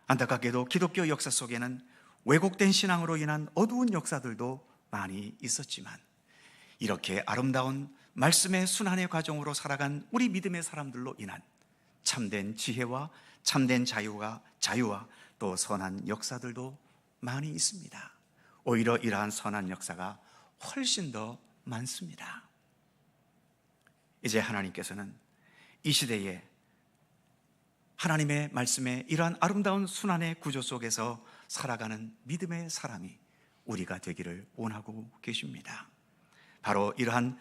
안타깝게도 기독교 역사 속에는 왜곡된 신앙으로 인한 어두운 역사들도 많이 있었지만, 이렇게 아름다운 말씀의 순환의 과정으로 살아간 우리 믿음의 사람들로 인한 참된 지혜와 참된 자유와 또 선한 역사들도 많이 있습니다. 오히려 이러한 선한 역사가 훨씬 더 많습니다. 이제 하나님께서는 이 시대에 하나님의 말씀에 이러한 아름다운 순환의 구조 속에서 살아가는 믿음의 사람이 우리가 되기를 원하고 계십니다. 바로 이러한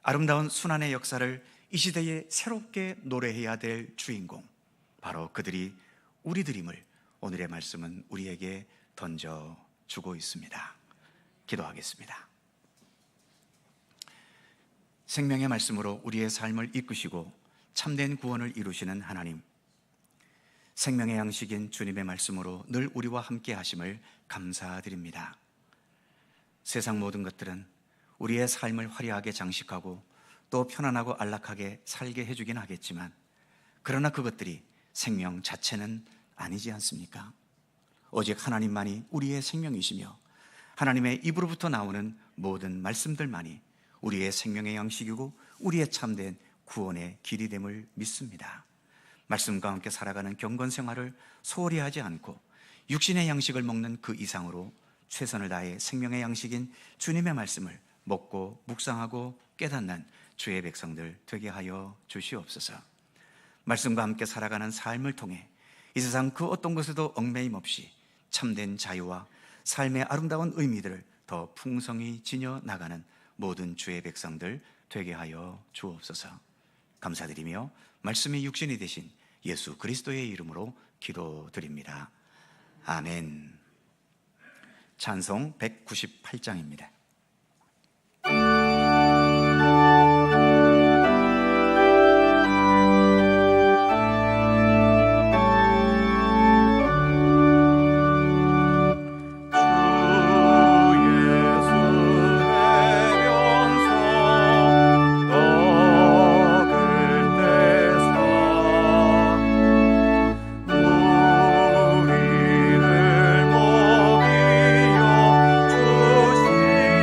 아름다운 순환의 역사를 이 시대에 새롭게 노래해야 될 주인공, 바로 그들이 우리들임을 오늘의 말씀은 우리에게 던져주고 있습니다. 기도하겠습니다. 생명의 말씀으로 우리의 삶을 이끄시고 참된 구원을 이루시는 하나님, 생명의 양식인 주님의 말씀으로 늘 우리와 함께 하심을 감사드립니다. 세상 모든 것들은 우리의 삶을 화려하게 장식하고 또 편안하고 안락하게 살게 해주긴 하겠지만, 그러나 그것들이 생명 자체는 아니지 않습니까? 오직 하나님만이 우리의 생명이시며 하나님의 입으로부터 나오는 모든 말씀들만이 우리의 생명의 양식이고 우리의 참된 구원의 길이 됨을 믿습니다. 말씀과 함께 살아가는 경건 생활을 소홀히 하지 않고 육신의 양식을 먹는 그 이상으로 최선을 다해 생명의 양식인 주님의 말씀을 먹고 묵상하고 깨닫는 주의 백성들 되게 하여 주시옵소서. 말씀과 함께 살아가는 삶을 통해 이 세상 그 어떤 것에도 얽매임 없이 참된 자유와 삶의 아름다운 의미들을 더 풍성히 지녀 나가는 모든 주의 백성들 되게 하여 주옵소서. 감사드리며 말씀이 육신이 되신 예수 그리스도의 이름으로 기도드립니다. 아멘. 찬송 198장입니다. 우리를 먹이여 주시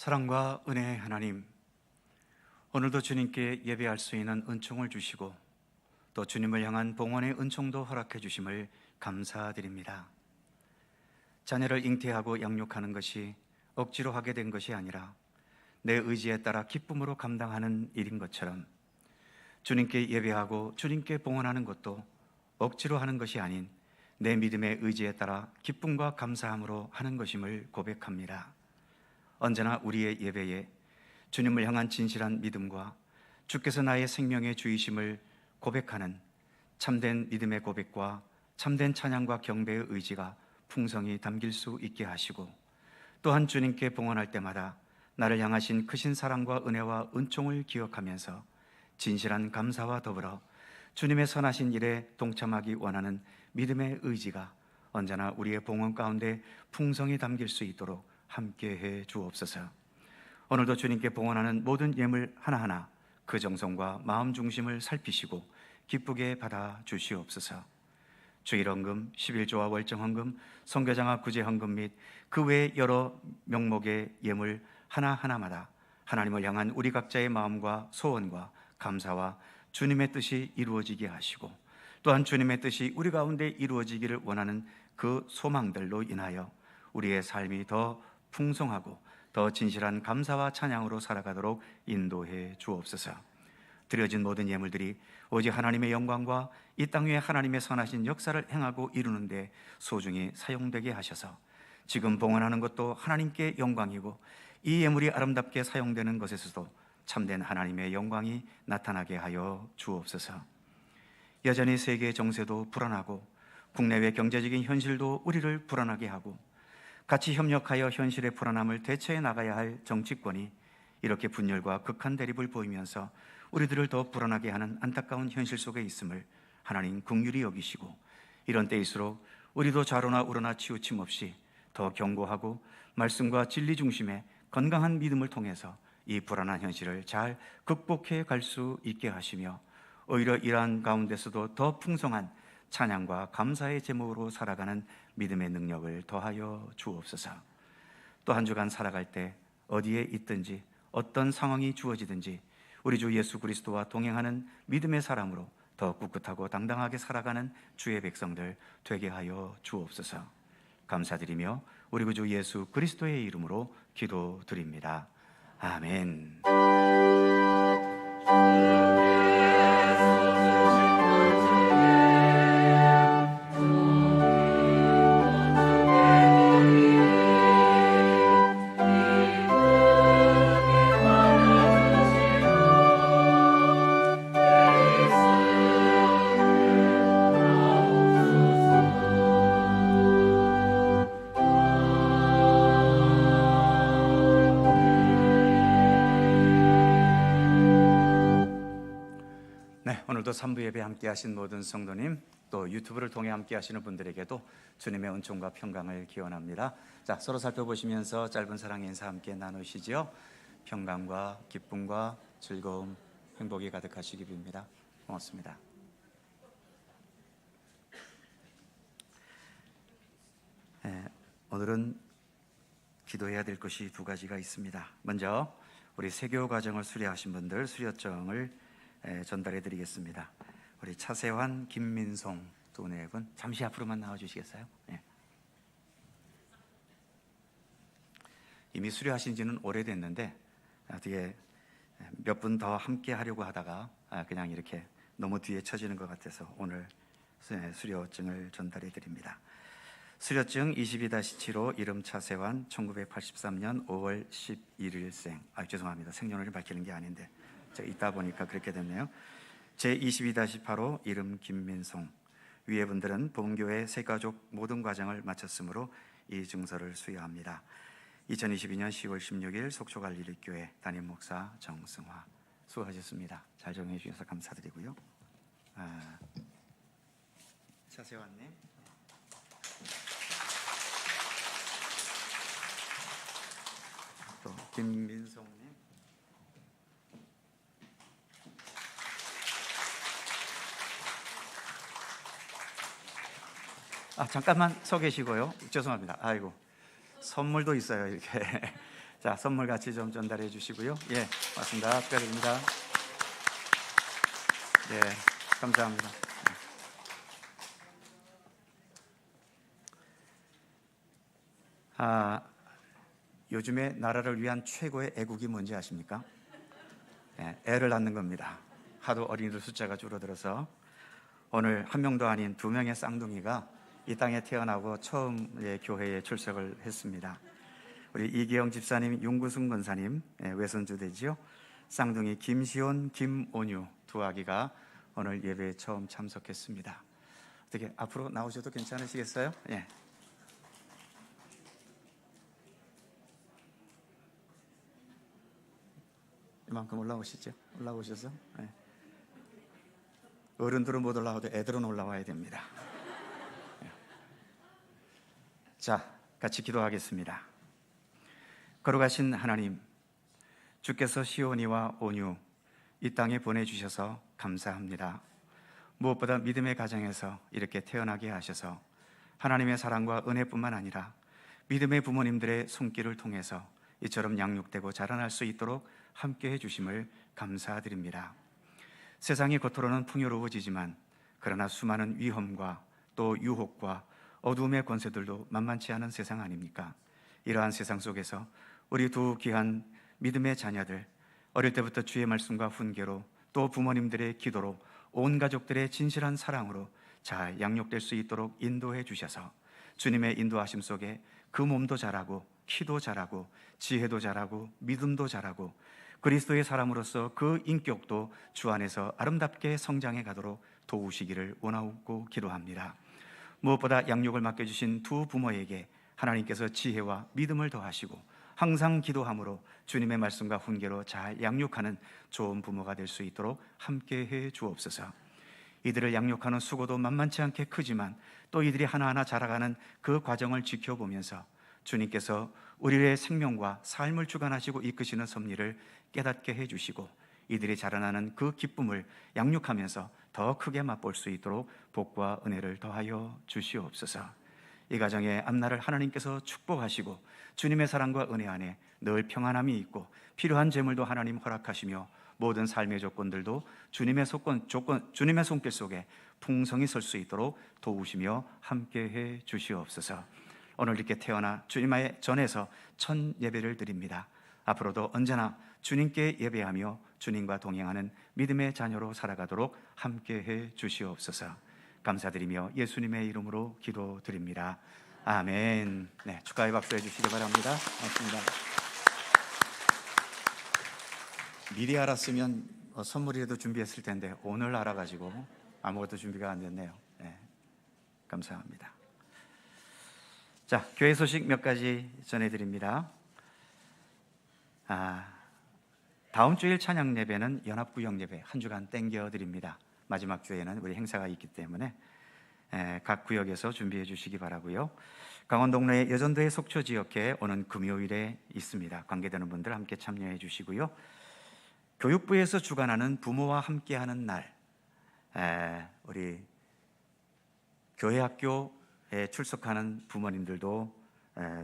사랑과 은혜의 하나님, 오늘도 주님께 예배할 수 있는 은총을 주시고 또 주님을 향한 봉헌의 은총도 허락해 주심을 감사드립니다. 자녀를 잉태하고 양육하는 것이 억지로 하게 된 것이 아니라 내 의지에 따라 기쁨으로 감당하는 일인 것처럼 주님께 예배하고 주님께 봉헌하는 것도 억지로 하는 것이 아닌 내 믿음의 의지에 따라 기쁨과 감사함으로 하는 것임을 고백합니다. 언제나 우리의 예배에 주님을 향한 진실한 믿음과 주께서 나의 생명의 주이심을 고백하는 참된 믿음의 고백과 참된 찬양과 경배의 의지가 풍성히 담길 수 있게 하시고, 또한 주님께 봉헌할 때마다 나를 향하신 크신 사랑과 은혜와 은총을 기억하면서 진실한 감사와 더불어 주님의 선하신 일에 동참하기 원하는 믿음의 의지가 언제나 우리의 봉헌 가운데 풍성히 담길 수 있도록 함께해 주옵소서. 오늘도 주님께 봉헌하는 모든 예물 하나하나 그 정성과 마음 중심을 살피시고 기쁘게 받아 주시옵소서. 주일헌금, 11조와 월정헌금, 선교장학 구제헌금 및 그 외 여러 명목의 예물 하나하나마다 하나님을 향한 우리 각자의 마음과 소원과 감사와 주님의 뜻이 이루어지게 하시고, 또한 주님의 뜻이 우리 가운데 이루어지기를 원하는 그 소망들로 인하여 우리의 삶이 더 풍성하고 더 진실한 감사와 찬양으로 살아가도록 인도해 주옵소서. 드려진 모든 예물들이 오직 하나님의 영광과 이 땅 위에 하나님의 선하신 역사를 행하고 이루는 데 소중히 사용되게 하셔서 지금 봉헌하는 것도 하나님께 영광이고 이 예물이 아름답게 사용되는 것에서도 참된 하나님의 영광이 나타나게 하여 주옵소서. 여전히 세계의 정세도 불안하고 국내외 경제적인 현실도 우리를 불안하게 하고 같이 협력하여 현실의 불안함을 대처해 나가야 할 정치권이 이렇게 분열과 극한 대립을 보이면서 우리들을 더 불안하게 하는 안타까운 현실 속에 있음을 하나님 긍휼히 여기시고, 이런 때일수록 우리도 좌로나 우로나 치우침 없이 더 견고하고 말씀과 진리 중심의 건강한 믿음을 통해서 이 불안한 현실을 잘 극복해 갈 수 있게 하시며, 오히려 이러한 가운데서도 더 풍성한 찬양과 감사의 제목으로 살아가는 믿음의 능력을 더하여 주옵소서. 또 한 주간 살아갈 때 어디에 있든지 어떤 상황이 주어지든지 우리 주 예수 그리스도와 동행하는 믿음의 사람으로 더 꿋꿋하고 당당하게 살아가는 주의 백성들 되게 하여 주옵소서. 감사드리며 우리 구주 예수 그리스도의 이름으로 기도드립니다. 아멘. 오늘도 3부 예배 함께 하신 모든 성도님, 또 유튜브를 통해 함께 하시는 분들에게도 주님의 은총과 평강을 기원합니다. 자, 서로 살펴보시면서 짧은 사랑의 인사 함께 나누시죠. 평강과 기쁨과 즐거움, 행복이 가득하시기 빕니다. 고맙습니다. 오늘은 기도해야 될 것이 두 가지가 있습니다. 먼저 우리 세교 과정을 수료하신 분들 수료증을 전달해 드리겠습니다. 우리 차세환, 김민송 두 분 잠시 앞으로만 나와 주시겠어요? 네. 이미 수료하신 지는 오래됐는데 어떻게 몇 분 더 함께 하려고 하다가 그냥 이렇게 너무 뒤에 처지는 것 같아서 오늘 수료증을 전달해 드립니다. 수료증 22-7호 이름 차세환 1983년 5월 11일생. 죄송합니다. 생년월일 밝히는 게 아닌데 제가 있다 보니까 그렇게 됐네요. 제22-8호 이름 김민송. 위에 분들은 본교회 새가족 모든 과정을 마쳤으므로 이 증서를 수여합니다. 2022년 10월 16일 속초갈릴리교회 담임 목사 정승화. 수고하셨습니다. 잘 정해 주셔서 감사드리고요. 차세환님, 또 김민송님, 잠깐만 서 계시고요. 죄송합니다. 아이고, 선물도 있어요. 이렇게 자, 선물 같이 좀 전달해 주시고요. 예, 맞습니다. 축하드립니다. 예, 감사합니다. 요즘에 나라를 위한 최고의 애국이 뭔지 아십니까? 예, 애를 낳는 겁니다. 하도 어린이들 숫자가 줄어들어서 오늘 한 명도 아닌 2명의 쌍둥이가 이 땅에 태어나고 처음 교회에 출석을 했습니다. 우리 이기영 집사님, 윤구승 권사님 외손주 되지요. 쌍둥이 김시온, 김온유 두 아기가 오늘 예배에 처음 참석했습니다. 어떻게 앞으로 나오셔도 괜찮으시겠어요? 예. 이만큼 올라오시죠. 올라오셔서 어른들은 못 올라와도 애들은 올라와야 됩니다. 자, 같이 기도하겠습니다. 거룩하신 하나님, 주께서 시온이와 온유 이 땅에 보내주셔서 감사합니다. 무엇보다 믿음의 가정에서 이렇게 태어나게 하셔서 하나님의 사랑과 은혜뿐만 아니라 믿음의 부모님들의 손길을 통해서 이처럼 양육되고 자라날 수 있도록 함께해 주심을 감사드립니다. 세상이 겉으로는 풍요로워지지만 그러나 수많은 위험과 또 유혹과 어두움의 권세들도 만만치 않은 세상 아닙니까? 이러한 세상 속에서 우리 두 귀한 믿음의 자녀들, 어릴 때부터 주의 말씀과 훈계로 또 부모님들의 기도로 온 가족들의 진실한 사랑으로 잘 양육될 수 있도록 인도해 주셔서 주님의 인도하심 속에 그 몸도 자라고 키도 자라고 지혜도 자라고 믿음도 자라고 그리스도의 사람으로서 그 인격도 주 안에서 아름답게 성장해 가도록 도우시기를 원하고 기도합니다. 무엇보다 양육을 맡겨주신 두 부모에게 하나님께서 지혜와 믿음을 더하시고 항상 기도함으로 주님의 말씀과 훈계로 잘 양육하는 좋은 부모가 될 수 있도록 함께해 주옵소서. 이들을 양육하는 수고도 만만치 않게 크지만 또 이들이 하나하나 자라가는 그 과정을 지켜보면서 주님께서 우리의 생명과 삶을 주관하시고 이끄시는 섭리를 깨닫게 해주시고 이들이 자라나는 그 기쁨을 양육하면서 더 크게 맛볼 수 있도록 복과 은혜를 더하여 주시옵소서. 이 가정의 앞날을 하나님께서 축복하시고 주님의 사랑과 은혜 안에 늘 평안함이 있고 필요한 재물도 하나님 허락하시며 모든 삶의 조건들도 주님의 손길 속에 풍성히 설 수 있도록 도우시며 함께해 주시옵소서. 오늘 이렇게 태어나 주님의 전에서 첫 예배를 드립니다. 앞으로도 언제나 주님께 예배하며 주님과 동행하는 믿음의 자녀로 살아가도록 함께해 주시옵소서. 감사드리며 예수님의 이름으로 기도드립니다. 아멘. 네, 축하의 박수 해주시기 바랍니다. 고맙습니다. 미리 알았으면 선물이라도 준비했을 텐데 오늘 알아가지고 아무것도 준비가 안 됐네요. 네, 감사합니다. 자, 교회 소식 몇 가지 전해드립니다. 다음 주일 찬양 예배는 연합구역 예배 한 주간 땡겨드립니다. 마지막 주에는 우리 행사가 있기 때문에 각 구역에서 준비해 주시기 바라고요. 강원동로의 여전도의 속초지역회 오는 금요일에 있습니다. 관계되는 분들 함께 참여해 주시고요. 교육부에서 주관하는 부모와 함께하는 날, 우리 교회학교에 출석하는 부모님들도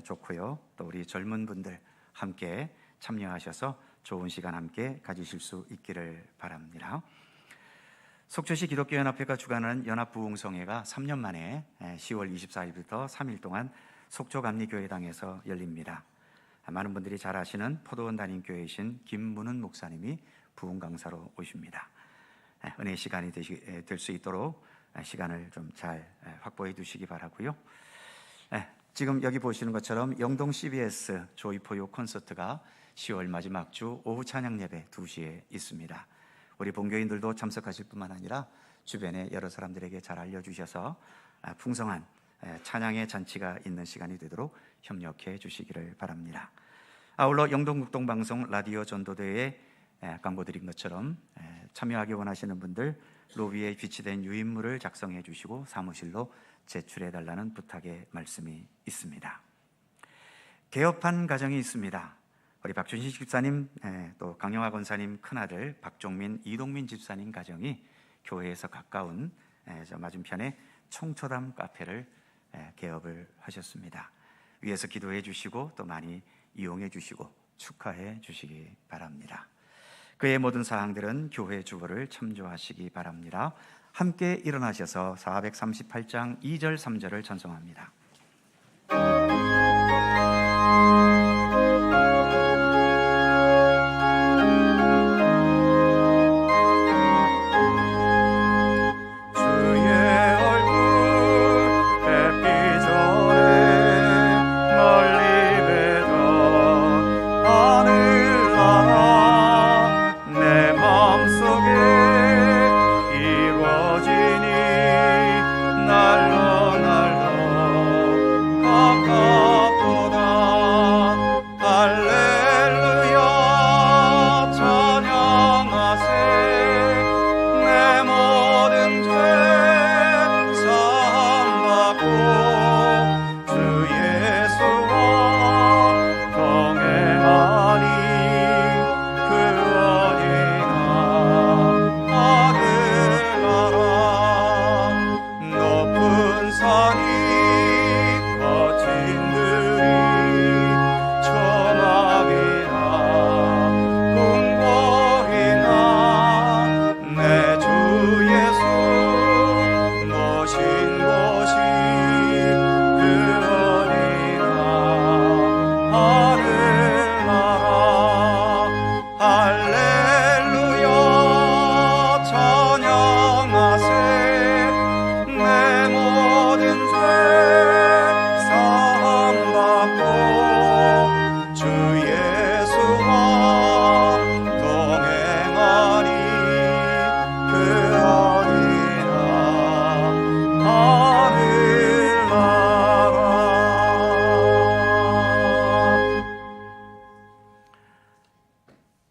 좋고요. 또 우리 젊은 분들 함께 참여하셔서 좋은 시간 함께 가지실 수 있기를 바랍니다. 속초시 기독교연합회가 주관하는 연합부흥성회가 3년 만에 10월 24일부터 3일 동안 속초감리교회당에서 열립니다. 많은 분들이 잘 아시는 포도원 담임교회이신 김문은 목사님이 부흥 강사로 오십니다. 은혜의 시간이 될 수 있도록 시간을 좀 잘 확보해 두시기 바라고요. 지금 여기 보시는 것처럼 영동 CBS 조이포유 콘서트가 10월 마지막 주 오후 찬양 예배 2시에 있습니다. 우리 본교인들도 참석하실 뿐만 아니라 주변에 여러 사람들에게 잘 알려주셔서 풍성한 찬양의 잔치가 있는 시간이 되도록 협력해 주시기를 바랍니다. 아울러 영동국동방송 라디오 전도대회에 광고 드린 것처럼 참여하기 원하시는 분들 로비에 비치된 유인물을 작성해 주시고 사무실로 제출해 달라는 부탁의 말씀이 있습니다. 개업한 가정이 있습니다. 우리 박준식 집사님 또 강영화 권사님 큰아들 박종민, 이동민 집사님 가정이 교회에서 가까운 저 맞은편에 청초담 카페를 개업을 하셨습니다. 위에서 기도해 주시고 또 많이 이용해 주시고 축하해 주시기 바랍니다. 그의 모든 사항들은 교회 주보를 참조하시기 바랍니다. 함께 일어나셔서 438장 2절 3절을 찬송합니다.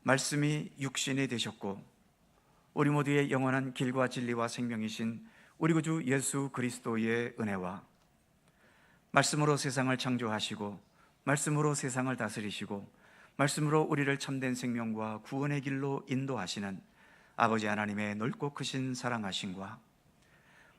말씀이 육신이 되셨고 우리 모두의 영원한 길과 진리와 생명이신 우리 구주 예수 그리스도의 은혜와 말씀으로 세상을 창조하시고 말씀으로 세상을 다스리시고 말씀으로 우리를 참된 생명과 구원의 길로 인도하시는 아버지 하나님의 넓고 크신 사랑하심과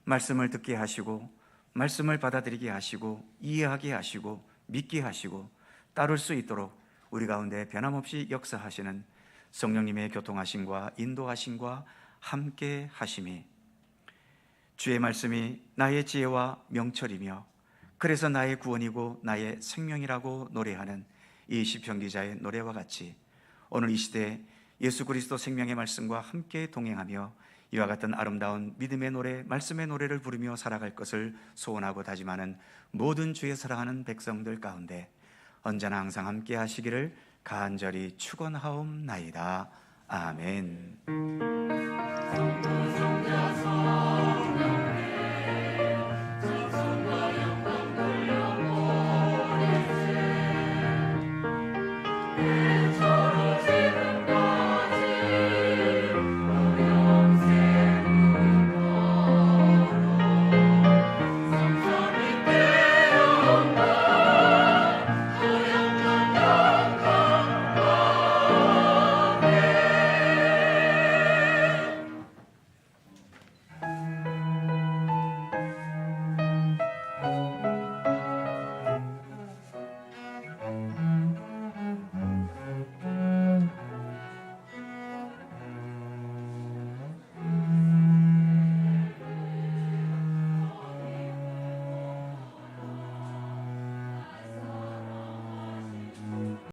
말씀을 듣게 하시고 말씀을 받아들이게 하시고 이해하게 하시고 믿게 하시고 따를 수 있도록 우리 가운데 변함없이 역사하시는 성령님의 교통하심과 인도하심과 함께 하심이 주의 말씀이 나의 지혜와 명철이며 그래서 나의 구원이고 나의 생명이라고 노래하는 이 시편 기자의 노래와 같이 오늘 이 시대에 예수 그리스도 생명의 말씀과 함께 동행하며 이와 같은 아름다운 믿음의 노래, 말씀의 노래를 부르며 살아갈 것을 소원하고 다짐하는 모든 주의 사랑하는 백성들 가운데 언제나 항상 함께 하시기를 간절히 축원하옵나이다. 아멘.